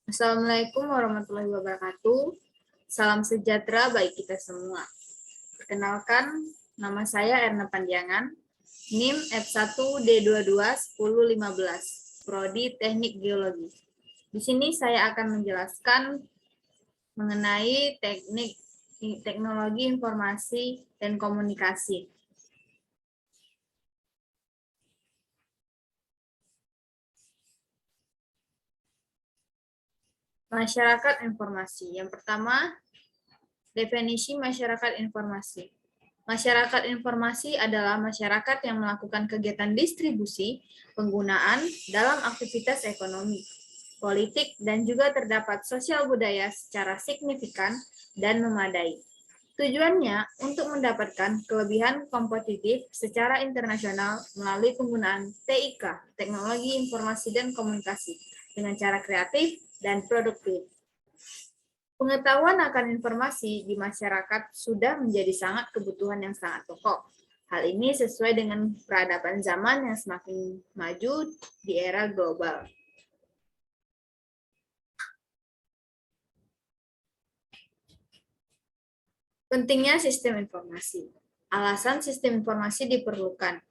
Assalamualaikum warahmatullahi wabarakatuh. Salam sejahtera bagi kita semua. Perkenalkan, nama saya Erna Pandiangan, NIM F1D221015, Prodi Teknik Geologi. Di sini saya akan menjelaskan mengenai teknologi informasi dan komunikasi. Masyarakat informasi. Yang pertama, definisi masyarakat informasi. Masyarakat informasi adalah masyarakat yang melakukan kegiatan distribusi, penggunaan dalam aktivitas ekonomi, politik, dan juga terdapat sosial budaya secara signifikan dan memadai. Tujuannya untuk mendapatkan kelebihan kompetitif secara internasional melalui penggunaan TIK, Teknologi Informasi dan Komunikasi, dengan cara kreatif dan produktif. Pengetahuan akan informasi di masyarakat sudah menjadi sangat kebutuhan yang sangat pokok. Hal ini sesuai dengan peradaban zaman yang semakin maju di era global. Pentingnya sistem informasi. Alasan sistem informasi diperlukan.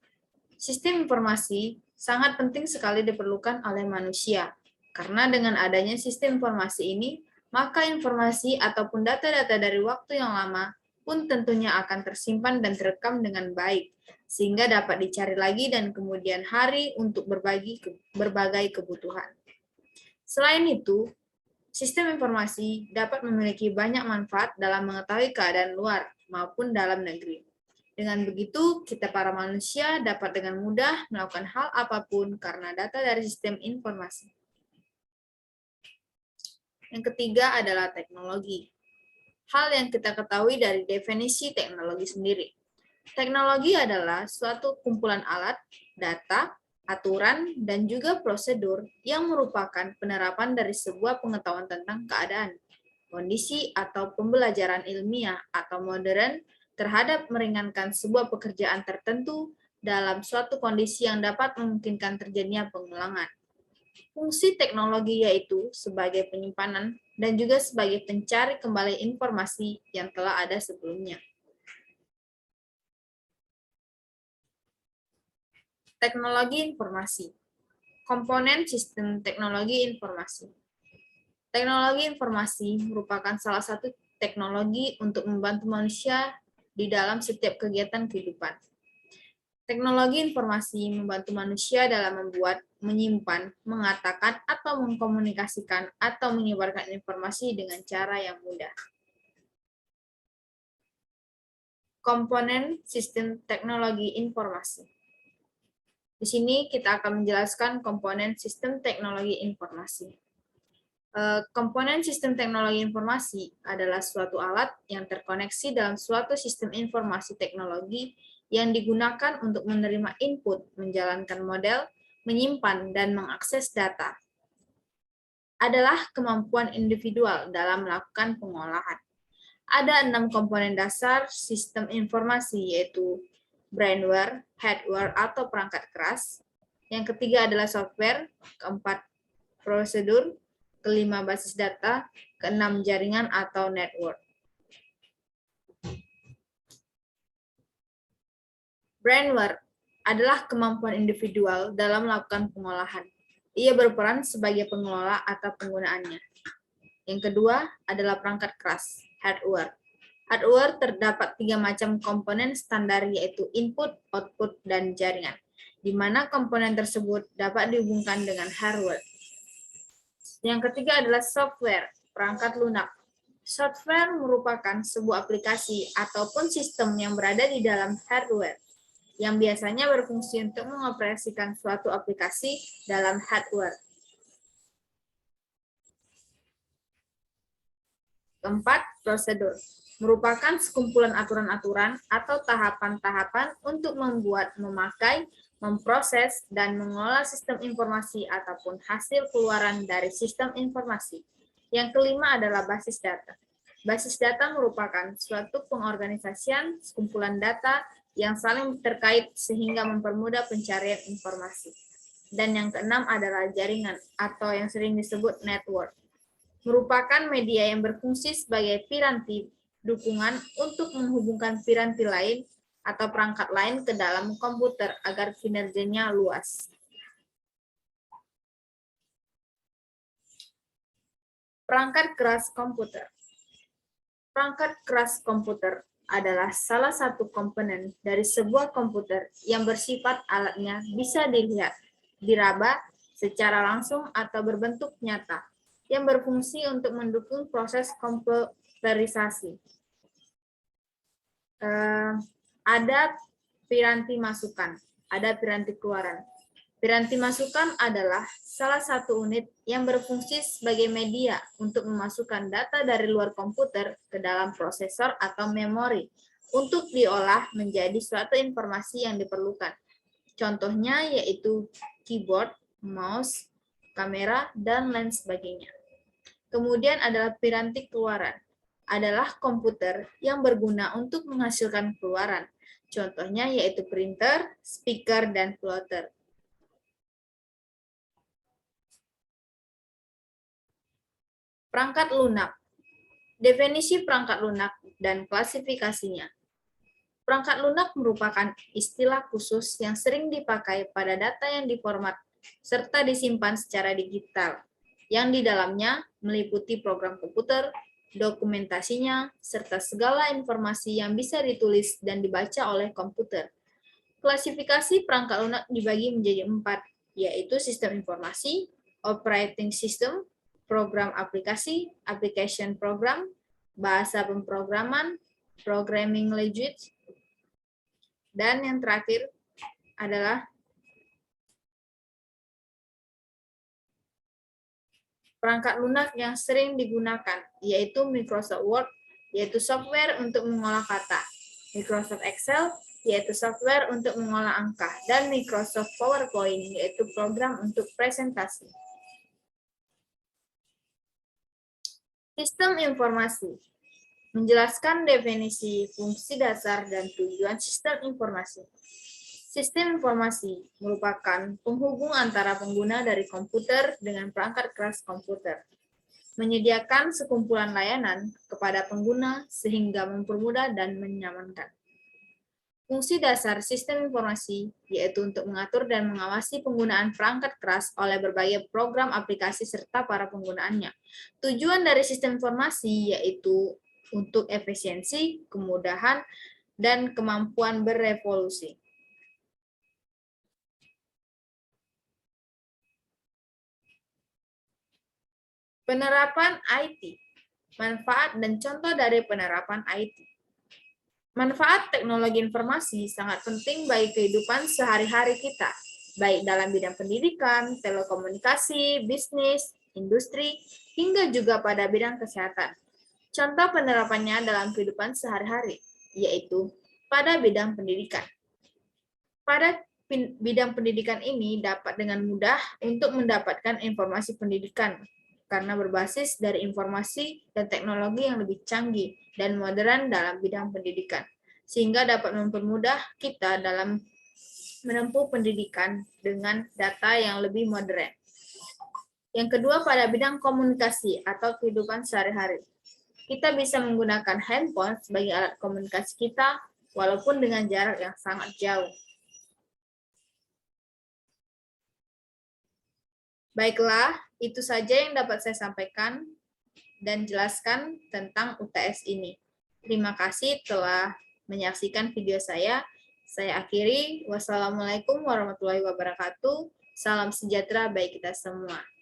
Sistem informasi sangat penting sekali diperlukan oleh manusia, karena dengan adanya sistem informasi ini, maka informasi ataupun data-data dari waktu yang lama pun tentunya akan tersimpan dan terekam dengan baik, sehingga dapat dicari lagi dan kemudian hari untuk berbagai kebutuhan. Selain itu, sistem informasi dapat memiliki banyak manfaat dalam mengetahui keadaan luar maupun dalam negeri. Dengan begitu, kita para manusia dapat dengan mudah melakukan hal apapun karena data dari sistem informasi. Yang ketiga adalah teknologi. Hal yang kita ketahui dari definisi teknologi sendiri. Teknologi adalah suatu kumpulan alat, data, aturan, dan juga prosedur yang merupakan penerapan dari sebuah pengetahuan tentang keadaan, kondisi, atau pembelajaran ilmiah atau modern terhadap meringankan sebuah pekerjaan tertentu dalam suatu kondisi yang dapat memungkinkan terjadinya pengulangan. Fungsi teknologi yaitu sebagai penyimpanan dan juga sebagai pencari kembali informasi yang telah ada sebelumnya. Teknologi informasi. Komponen sistem teknologi informasi. Teknologi informasi merupakan salah satu teknologi untuk membantu manusia di dalam setiap kegiatan kehidupan. Teknologi informasi membantu manusia dalam membuat, menyimpan, mengatakan, atau mengkomunikasikan, atau menyebarkan informasi dengan cara yang mudah. Komponen sistem teknologi informasi. Di sini kita akan menjelaskan komponen sistem teknologi informasi. Komponen sistem teknologi informasi adalah suatu alat yang terkoneksi dalam suatu sistem informasi teknologi yang digunakan untuk menerima input, menjalankan model, menyimpan, dan mengakses data. Adalah kemampuan individual dalam melakukan pengolahan. Ada 6 komponen dasar sistem informasi, yaitu brainware, hardware atau perangkat keras. Yang ketiga adalah software, keempat prosedur, kelima basis data, keenam jaringan atau network. Brainware adalah kemampuan individual dalam melakukan pengolahan. Ia berperan sebagai pengelola atau penggunaannya. Yang kedua adalah perangkat keras, hardware. Hardware terdapat 3 macam komponen standar, yaitu input, output, dan jaringan, di mana komponen tersebut dapat dihubungkan dengan hardware. Yang ketiga adalah software, perangkat lunak. Software merupakan sebuah aplikasi ataupun sistem yang berada di dalam hardware, yang biasanya berfungsi untuk mengoperasikan suatu aplikasi dalam hardware. Keempat, prosedur. Merupakan sekumpulan aturan-aturan atau tahapan-tahapan untuk membuat, memakai, memproses, dan mengolah sistem informasi ataupun hasil keluaran dari sistem informasi. Yang kelima adalah basis data. Basis data merupakan suatu pengorganisasian sekumpulan data yang saling terkait sehingga mempermudah pencarian informasi. Dan yang keenam adalah jaringan atau yang sering disebut network. merupakan media yang berfungsi sebagai piranti dukungan untuk menghubungkan piranti lain atau perangkat lain ke dalam komputer agar kinerjanya luas. Perangkat keras komputer. Perangkat keras komputer adalah salah satu komponen dari sebuah komputer yang bersifat alatnya bisa dilihat, diraba secara langsung atau berbentuk nyata, yang berfungsi untuk mendukung proses komputerisasi. Ada piranti masukan, ada piranti keluaran. Piranti masukan adalah salah satu unit yang berfungsi sebagai media untuk memasukkan data dari luar komputer ke dalam prosesor atau memori untuk diolah menjadi suatu informasi yang diperlukan. Contohnya yaitu keyboard, mouse, kamera, dan lain sebagainya. Kemudian adalah piranti keluaran, adalah komputer yang berguna untuk menghasilkan keluaran. Contohnya yaitu printer, speaker, dan plotter. Perangkat lunak. Definisi perangkat lunak dan klasifikasinya. Perangkat lunak merupakan istilah khusus yang sering dipakai pada data yang diformat serta disimpan secara digital, yang di dalamnya meliputi program komputer, dokumentasinya, serta segala informasi yang bisa ditulis dan dibaca oleh komputer. Klasifikasi perangkat lunak dibagi menjadi 4, yaitu sistem informasi, operating system, program aplikasi, application program, bahasa pemrograman, programming language, dan yang terakhir adalah perangkat lunak yang sering digunakan, yaitu Microsoft Word, yaitu software untuk mengolah kata, Microsoft Excel, yaitu software untuk mengolah angka, dan Microsoft PowerPoint, yaitu program untuk presentasi. Sistem informasi. Menjelaskan definisi, fungsi dasar, dan tujuan sistem informasi. Sistem informasi merupakan penghubung antara pengguna dari komputer dengan perangkat keras komputer. Menyediakan sekumpulan layanan kepada pengguna sehingga mempermudah dan menyamankan. Fungsi dasar sistem informasi yaitu untuk mengatur dan mengawasi penggunaan perangkat keras oleh berbagai program aplikasi serta para penggunaannya. Tujuan dari sistem informasi yaitu untuk efisiensi, kemudahan, dan kemampuan berevolusi. Penerapan IT. Manfaat dan contoh dari penerapan IT. Manfaat teknologi informasi sangat penting bagi kehidupan sehari-hari kita, baik dalam bidang pendidikan, telekomunikasi, bisnis, industri, hingga juga pada bidang kesehatan. Contoh penerapannya dalam kehidupan sehari-hari, yaitu pada bidang pendidikan. Pada bidang pendidikan ini dapat dengan mudah untuk mendapatkan informasi pendidikan, karena berbasis dari informasi dan teknologi yang lebih canggih dan modern dalam bidang pendidikan, sehingga dapat mempermudah kita dalam menempuh pendidikan dengan data yang lebih modern. Yang kedua, pada bidang komunikasi atau kehidupan sehari-hari. Kita bisa menggunakan handphone sebagai alat komunikasi kita, walaupun dengan jarak yang sangat jauh. Baiklah, itu saja yang dapat saya sampaikan dan jelaskan tentang UTS ini. Terima kasih telah menyaksikan video saya. Saya akhiri. Wassalamualaikum warahmatullahi wabarakatuh. Salam sejahtera bagi kita semua.